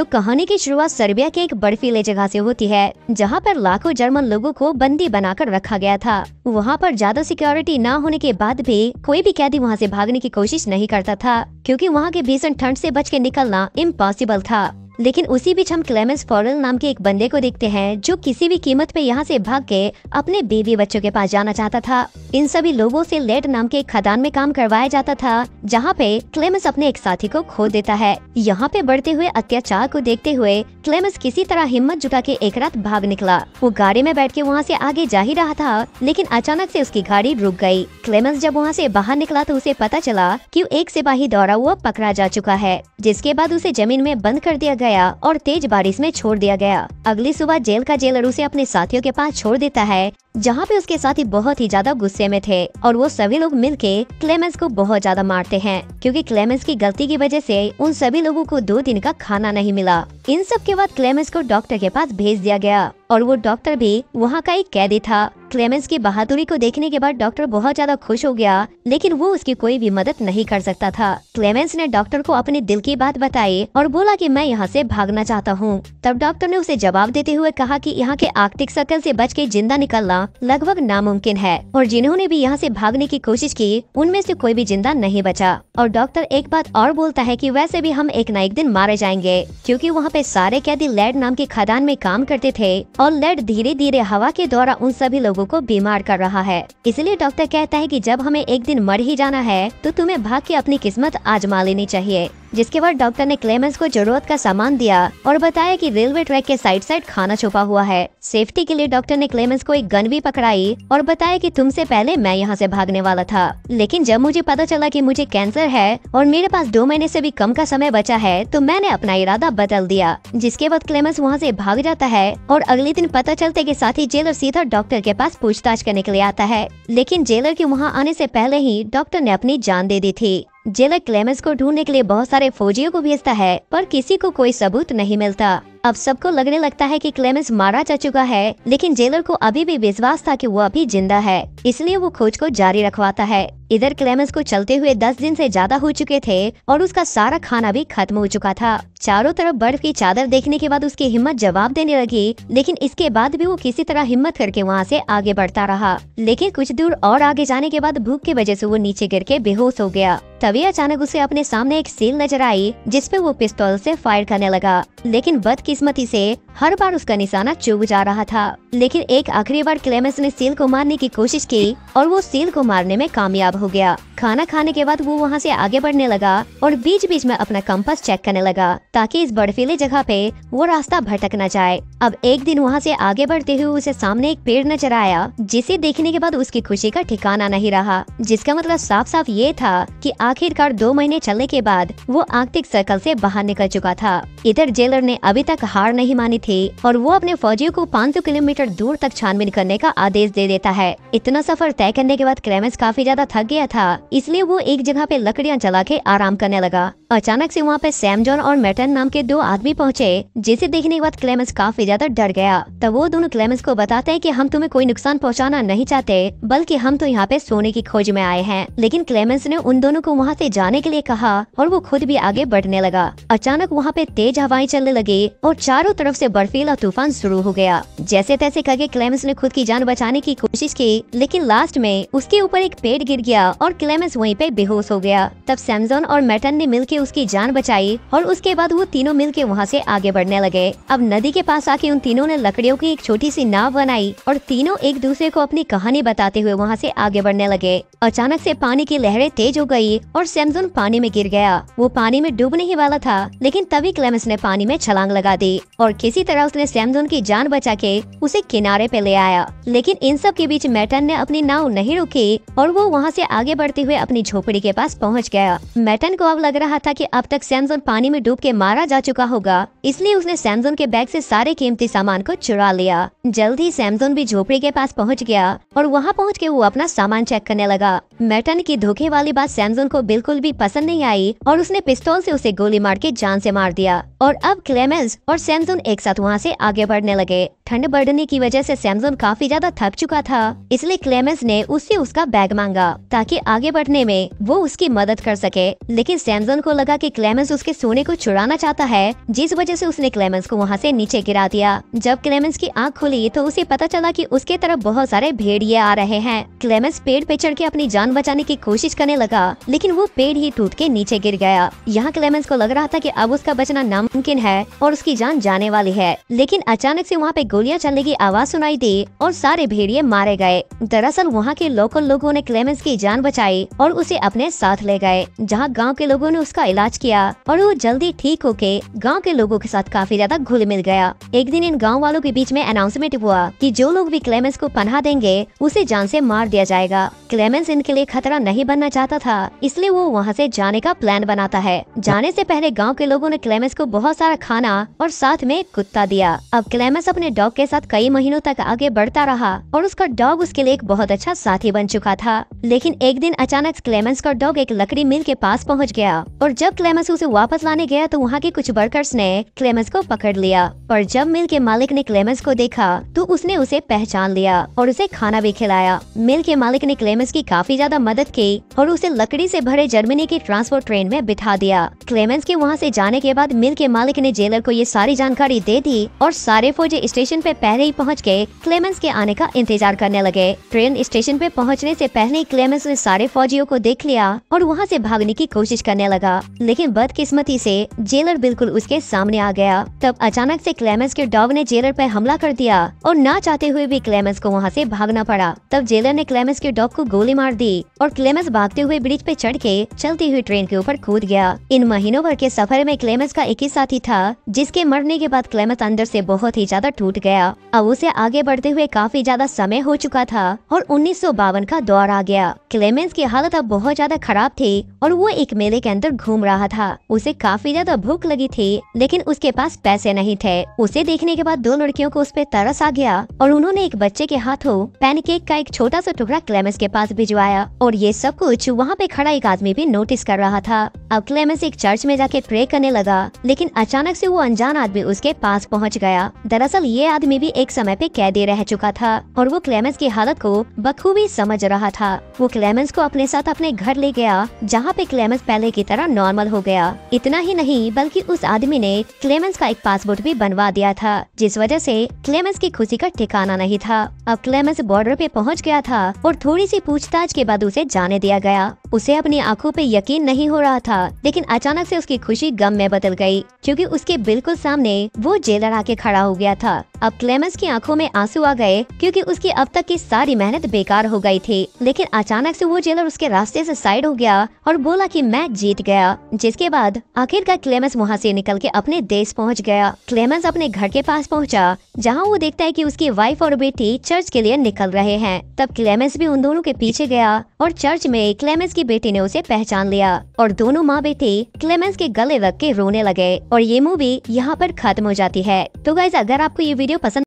तो कहानी की शुरुआत सर्बिया के एक बर्फीले जगह से होती है, जहाँ पर लाखों जर्मन लोगों को बंदी बनाकर रखा गया था। वहाँ पर ज्यादा सिक्योरिटी न होने के बाद भी कोई भी कैदी वहाँ से भागने की कोशिश नहीं करता था, क्योंकि वहाँ के भीषण ठंड से बच के निकलना इम्पॉसिबल था। लेकिन उसी बीच हम क्लेमेंस फॉरेल नाम के एक बंदे को देखते हैं, जो किसी भी कीमत पे यहाँ से भाग के अपने बीवी बच्चों के पास जाना चाहता था। इन सभी लोगों से लेड नाम के एक खदान में काम करवाया जाता था, जहाँ पे क्लेमेंस अपने एक साथी को खो देता है। यहाँ पे बढ़ते हुए अत्याचार को देखते हुए क्लेमेंस किसी तरह हिम्मत जुटा के एक रात भाग निकला। वो गाड़ी में बैठ के वहाँ से आगे जा ही रहा था, लेकिन अचानक से उसकी गाड़ी रुक गई। क्लेमेंस जब वहाँ से बाहर निकला तो उसे पता चला कि एक सिपाही द्वारा वो पकड़ा जा चुका है, जिसके बाद उसे जमीन में बंद कर दिया गया और तेज बारिश में छोड़ दिया गया। अगली सुबह जेल का जेलर उसे अपने साथियों के पास छोड़ देता है, जहाँ पे उसके साथी बहुत ही ज्यादा गुस्से में थे और वो सभी लोग मिलके क्लेमेंस को बहुत ज्यादा मारते हैं, क्योंकि क्लेमेंस की गलती की वजह से उन सभी लोगों को 2 दिन का खाना नहीं मिला। इन सब के बाद क्लेमेंस को डॉक्टर के पास भेज दिया गया और वो डॉक्टर भी वहाँ का एक कैदी था। क्लेमेंस की बहादुरी को देखने के बाद डॉक्टर बहुत ज्यादा खुश हो गया, लेकिन वो उसकी कोई भी मदद नहीं कर सकता था। क्लेमेंस ने डॉक्टर को अपने दिल की बात बताई और बोला कि मैं यहाँ से भागना चाहता हूँ। तब डॉक्टर ने उसे जवाब देते हुए कहा कि यहाँ के आर्कटिक सर्कल से बच के जिंदा निकलना लगभग नामुमकिन है, और जिन्होंने भी यहाँ से भागने की कोशिश की उनमें से कोई भी जिंदा नहीं बचा। और डॉक्टर एक बात और बोलता है कि वैसे भी हम एक न एक दिन मारे जाएंगे, क्योंकि वहाँ पे सारे कैदी लेड नाम के खदान में काम करते थे और लेड धीरे धीरे हवा के द्वारा उन सभी लोगों को बीमार कर रहा है। इसलिए डॉक्टर कहता है कि जब हमें एक दिन मर ही जाना है तो तुम्हें भाग के अपनी किस्मत आजमा लेनी चाहिए। जिसके बाद डॉक्टर ने क्लेमेंस को जरूरत का सामान दिया और बताया कि रेलवे ट्रैक के साइड खाना छुपा हुआ है। सेफ्टी के लिए डॉक्टर ने क्लेमेंस को एक गन भी पकड़ाई और बताया कि तुमसे पहले मैं यहाँ से भागने वाला था, लेकिन जब मुझे पता चला कि मुझे कैंसर है और मेरे पास 2 महीने से भी कम का समय बचा है, तो मैंने अपना इरादा बदल दिया। जिसके बाद क्लेमेंस वहाँ से भाग जाता है और अगले दिन पता चलते के साथ ही जेलर सीधा डॉक्टर के पास पूछताछ करने के लिए आता है, लेकिन जेलर के वहाँ आने से पहले ही डॉक्टर ने अपनी जान दे दी थी। जेलर क्लेमेंस को ढूंढने के लिए बहुत सारे फौजियों को भेजता है, पर किसी को कोई सबूत नहीं मिलता। अब सबको लगने लगता है कि क्लेमेंस मारा जा चुका है, लेकिन जेलर को अभी भी विश्वास था कि वो अभी जिंदा है, इसलिए वो खोज को जारी रखवाता है। इधर क्लेमेंस को चलते हुए 10 दिन से ज्यादा हो चुके थे और उसका सारा खाना भी खत्म हो चुका था। चारों तरफ बर्फ की चादर देखने के बाद उसकी हिम्मत जवाब देने लगी, लेकिन इसके बाद भी वो किसी तरह हिम्मत करके वहाँ से आगे बढ़ता रहा। लेकिन कुछ दूर और आगे जाने के बाद भूख की वजह से वो नीचे गिर के बेहोश हो गया। तभी अचानक उसे अपने सामने एक सील नजर आई, जिसपे वो पिस्तौल से फायर करने लगा, लेकिन बदकिस्मती से हर बार उसका निशाना चूक जा रहा था। लेकिन एक आखिरी बार क्लेमेंस ने सील को मारने की कोशिश की और वो सील को मारने में कामयाब हो गया। खाना खाने के बाद वो वहाँ से आगे बढ़ने लगा और बीच बीच में अपना कंपास चेक करने लगा, ताकि इस बर्फीले जगह पे वो रास्ता भटक न जाए। अब एक दिन वहाँ से आगे बढ़ते हुए उसे सामने एक पेड़ नजर आया, जिसे देखने के बाद उसकी खुशी का ठिकाना नहीं रहा, जिसका मतलब साफ साफ ये था कि आखिरकार 2 महीने चलने के बाद वो आर्कटिक सर्कल से बाहर निकल चुका था। इधर जेलर ने अभी तक हार नहीं मानी थी और वो अपने फौजियों को 500 किलोमीटर दूर तक छानबीन करने का आदेश दे देता है। इतना सफर तय करने के बाद क्लेमेंस काफी ज्यादा थक गया था, इसलिए वो एक जगह पे लकड़ियां जला के आराम करने लगा। अचानक से वहाँ पे सैम जॉन और मेटन नाम के 2 आदमी पहुँचे, जिसे देखने के बाद क्लेमेंस काफी ज्यादा डर गया। तब वो दोनों क्लेमेंस को बताते हैं कि हम तुम्हें कोई नुकसान पहुँचाना नहीं चाहते, बल्कि हम तो यहाँ पे सोने की खोज में आए हैं। लेकिन क्लेमेंस ने उन दोनों को वहाँ से जाने के लिए कहा और वो खुद भी आगे बढ़ने लगा। अचानक वहाँ पे तेज हवाएं चलने लगी और चारों तरफ से बर्फीला तूफान शुरू हो गया। जैसे तैसे करके क्लेमेंस ने खुद की जान बचाने की कोशिश की, लेकिन लास्ट में उसके ऊपर एक पेड़ गिर गया और क्लेमेंस वहीं पे बेहोश हो गया। तब सैमजॉन और मेटन ने मिलके उसकी जान बचाई और उसके बाद वो तीनों मिलके वहाँ से आगे बढ़ने लगे। अब नदी के पास आके उन तीनों ने लकड़ियों की एक छोटी सी नाव बनाई और तीनों एक दूसरे को अपनी कहानी बताते हुए वहाँ से आगे बढ़ने लगे। अचानक से पानी की लहरें तेज हो गई और सैमजॉन पानी में गिर गया। वो पानी में डूबने ही वाला था, लेकिन तभी क्लेमेंस ने पानी में छलांग लगा दी और किसी तरह उसने सैमजॉन की जान बचा के उसे किनारे पे ले आया। लेकिन इन सब के बीच मेटन ने अपनी नाव नहीं रुकी और वो वहाँ से आगे बढ़ते हुए अपनी झोपड़ी के पास पहुँच गया। मेटन को अब लग रहा था कि अब तक सैमजॉन पानी में डूब के मारा जा चुका होगा, इसलिए उसने सैमजॉन के बैग से सारे कीमती सामान को चुरा लिया। जल्द ही सैमजॉन भी झोपड़ी के पास पहुँच गया और वहाँ पहुँच के वो अपना सामान चेक करने लगा। मेटन की धोखे वाली बात सैमजॉन को बिल्कुल भी पसंद नहीं आई और उसने पिस्तौल से उसे गोली मार के जान से मार दिया। और अब क्लेमेंस और सैमजॉन एक साथ वहाँ से आगे बढ़ने लगे। ठंड बढ़ने की वजह से सैमसन काफी ज्यादा थक चुका था, इसलिए क्लेमेंस ने उससे उसका बैग मांगा ताकि आगे बढ़ने में वो उसकी मदद कर सके। लेकिन सैमसन को लगा कि क्लेमेंस उसके सोने को चुराना चाहता है, जिस वजह से उसने क्लेमेंस को वहाँ से नीचे गिरा दिया। जब क्लेमेंस की आँख खुली तो उसे पता चला कि उसके तरफ बहुत सारे भेड़िए आ रहे हैं। क्लेमेंस पेड़ पे चढ़ के अपनी जान बचाने की कोशिश करने लगा, लेकिन वो पेड़ ही टूट के नीचे गिर गया। यहाँ क्लेमेंस को लग रहा था कि अब उसका बचना नामुमकिन है और उसकी जान जाने वाली है, लेकिन अचानक से वहाँ पे गोलियां चलने की आवाज सुनाई दी और सारे भेड़िए मारे गए। दरअसल वहाँ के लोकल लोगों ने क्लेमेंस की जान बचाई और उसे अपने साथ ले गए, जहाँ गांव के लोगों ने उसका इलाज किया और वो जल्दी ठीक होके गांव के लोगों के साथ काफी ज्यादा घुल मिल गया। एक दिन इन गांव वालों के बीच में अनाउंसमेंट हुआ कि जो लोग भी क्लेमेंस को पनाह देंगे उसे जान से मार दिया जाएगा। क्लेमेंस इनके लिए खतरा नहीं बनना चाहता था, इसलिए वो वहाँ से जाने का प्लान बनाता है। जाने से पहले गांव के लोगों ने क्लेमेंस को बहुत सारा खाना और साथ में एक कुत्ता दिया। अब क्लेमेंस अपने डॉग के साथ कई महीनों तक आगे बढ़ता रहा और उसका डॉग उसके लिए एक बहुत अच्छा साथी बन चुका था। लेकिन एक दिन अचानक क्लेमेंस का डॉग एक लकड़ी मिल के पास पहुंच गया और जब क्लेमेंस उसे वापस लाने गया तो वहाँ के कुछ वर्कर्स ने क्लेमेंस को पकड़ लिया। और जब मिल के मालिक ने क्लेमेंस को देखा तो उसने उसे पहचान लिया और उसे खाना भी खिलाया। मिल के मालिक ने क्लेमेंस की काफी ज्यादा मदद की और उसे लकड़ी से भरे जर्मनी की ट्रांसपोर्ट ट्रेन में बिठा दिया। क्लेमेंस के वहाँ से जाने के बाद मिल के मालिक ने जेलर को ये सारी जानकारी दे दी और सारे फौजी स्टेशन पे पहले ही पहुँच के क्लेमेंस के आने का इंतजार करने लगे। ट्रेन स्टेशन पे पहुँचने से पहले ही क्लेमेंस ने सारे फौजियों को देख लिया और वहाँ से भागने की कोशिश करने लगा, लेकिन बदकिस्मती से जेलर बिल्कुल उसके सामने आ गया। तब अचानक से क्लेमेंस के डॉग ने जेलर पे हमला कर दिया और ना चाहते हुए भी क्लेमेंस को वहाँ से भागना पड़ा। तब जेलर ने क्लेमेंस के डॉग को गोली मार दी और क्लेमेंस भागते हुए ब्रिज पे चढ़ के चलती हुई ट्रेन के ऊपर कूद गया। इन महीनों भर के सफर में क्लेमेंस का एक ही साथी था, जिसके मरने के बाद क्लेमेंस अंदर से बहुत ही ज्यादा टूट गया। अब उसे आगे बढ़ते हुए काफी ज्यादा समय हो चुका था और 1952 का दौर आ गया। क्लेमेंस की हालत अब बहुत ज्यादा खराब थी और वो एक मेले के अंदर घूम रहा था। उसे काफी ज्यादा भूख लगी थी, लेकिन उसके पास पैसे नहीं थे। उसे देखने के बाद दो लड़कियों को उस पे तरस आ गया और उन्होंने एक बच्चे के हाथों पैनकेक का एक छोटा सा टुकड़ा क्लेमेंस के पास भिजवाया। और ये सब कुछ वहाँ पे खड़ा एक आदमी भी नोटिस कर रहा था। अब क्लेमेंस एक चर्च में जाके प्रे करने लगा, लेकिन अचानक से वो अनजान आदमी उसके पास पहुँच गया। दरअसल ये आदमी भी एक समय पे कैदी रह चुका था और वो क्लेमेंस की हालत को बखूबी समझ रहा था। वो क्लेमेंस को अपने साथ अपने घर ले गया, जहाँ पे क्लेमेंस पहले की तरह नॉर्मल हो गया। इतना ही नहीं बल्कि उस आदमी ने क्लेमेंस का एक पासपोर्ट भी बनवा दिया था, जिस वजह से क्लेमेंस की खुशी का ठिकाना नहीं था। अब क्लेमेंस बॉर्डर पे पहुँच गया था और थोड़ी सी पूछताछ के बाद उसे जाने दिया गया। उसे अपनी आंखों पे यकीन नहीं हो रहा था, लेकिन अचानक से उसकी खुशी गम में बदल गई, क्योंकि उसके बिल्कुल सामने वो जेलर आके खड़ा हो गया था। अब क्लेमेंस की आंखों में आंसू आ गए, क्योंकि उसकी अब तक की सारी मेहनत बेकार हो गई थी। लेकिन अचानक से वो जेलर उसके रास्ते से साइड हो गया और बोला कि मैं जीत गया। जिसके बाद आखिरकार क्लेमेंस वहाँ से निकल के अपने देश पहुँच गया। क्लेमेंस अपने घर के पास पहुँचा, जहाँ वो देखता है कि उसकी वाइफ और बेटी चर्च के लिए निकल रहे हैं। तब क्लेमेंस भी उन दोनों के पीछे गया और चर्च में क्लेमेंस की बेटी ने उसे पहचान लिया और दोनों माँ बेटी क्लेमेंस के गले लग के रोने लगे। और ये मूवी यहाँ पर खत्म हो जाती है। तो गाइस, अगर आपको ये वीडियो पसंद